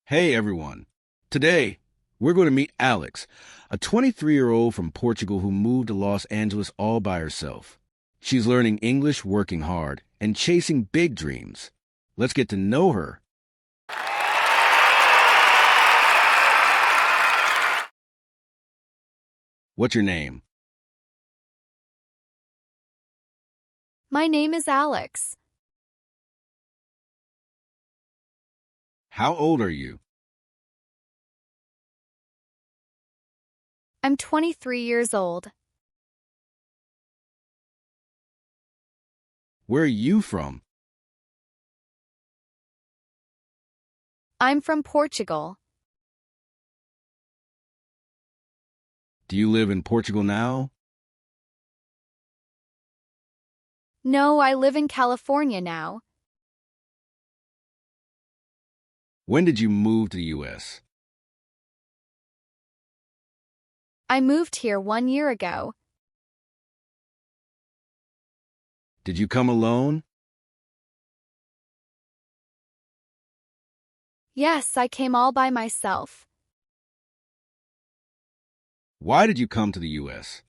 Hey everyone. Today, we're going to meet Alex, a 23-year-old from Portugal who moved to Los Angeles all by herself. She's learning English, working hard, and chasing big dreams. Let's get to know her. What's your name? My name is Alex. How old are you? I'm 23 years old. Where are you from? I'm from Portugal. Do you live in Portugal now? No, I live in California now. When did you move to the U.S.? I moved here 1 year ago. Did you come alone? Yes, I came all by myself. Why did you come to the U.S.?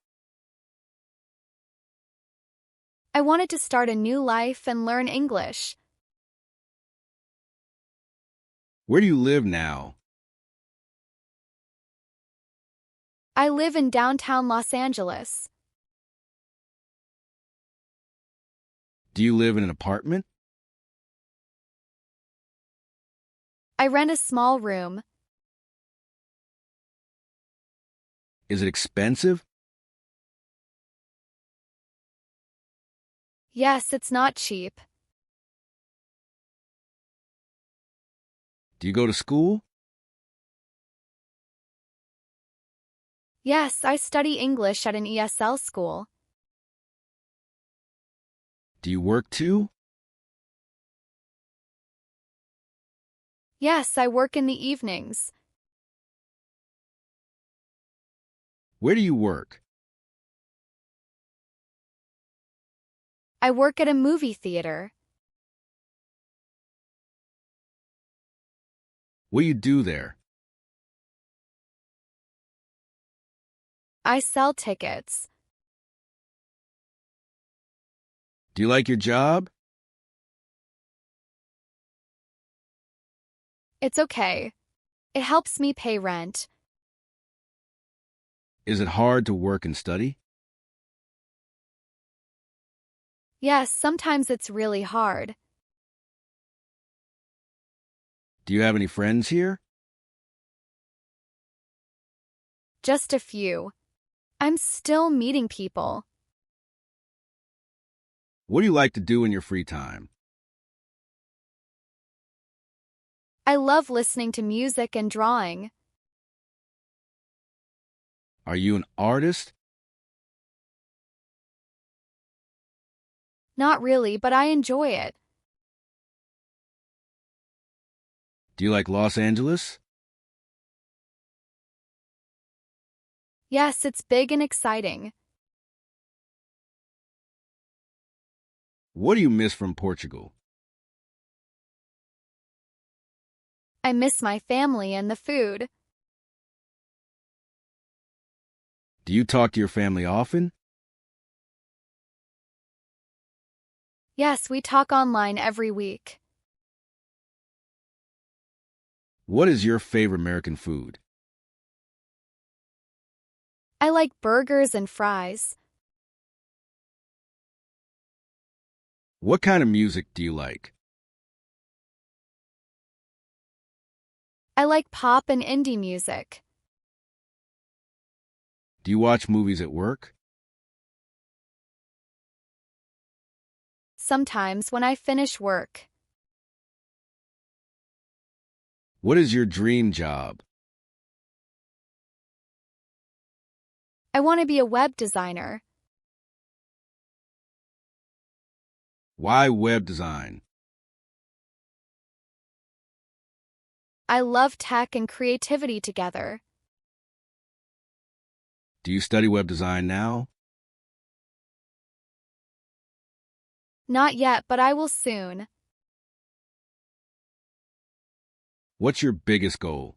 I wanted to start a new life and learn English. Where do you live now? I live in downtown Los Angeles. Do you live in an apartment? I rent a small room. Is it expensive? Yes, it's not cheap. Do you go to school? Yes, I study English at an ESL school. Do you work too? Yes, I work in the evenings. Where do you work? I work at a movie theater. What do you do there? I sell tickets. Do you like your job? It's okay. It helps me pay rent. Is it hard to work and study? Yes, sometimes it's really hard. Do you have any friends here? Just a few. I'm still meeting people. What do you like to do in your free time? I love listening to music and drawing. Are you an artist? Not really, but I enjoy it. Do you like Los Angeles? Yes, it's big and exciting. What do you miss from Portugal? I miss my family and the food. Do you talk to your family often? Yes, we talk online every week. What is your favorite American food? I like burgers and fries. What kind of music do you like? I like pop and indie music. Do you watch movies at work? Sometimes when I finish work. What is your dream job? I want to be a web designer. Why web design? I love tech and creativity together. Do you study web design now? Not yet, but I will soon. What's your biggest goal?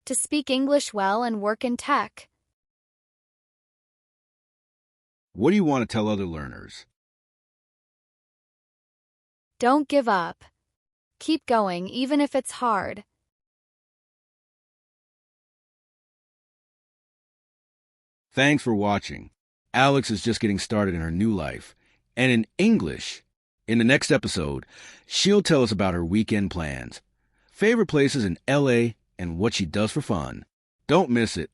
To speak English well and work in tech. What do you want to tell other learners? Don't give up. Keep going even if it's hard. Thanks for watching. Alex is just getting started in her new life. And in English, in the next episode, she'll tell us about her weekend plans, favorite places in LA, and what she does for fun. Don't miss it.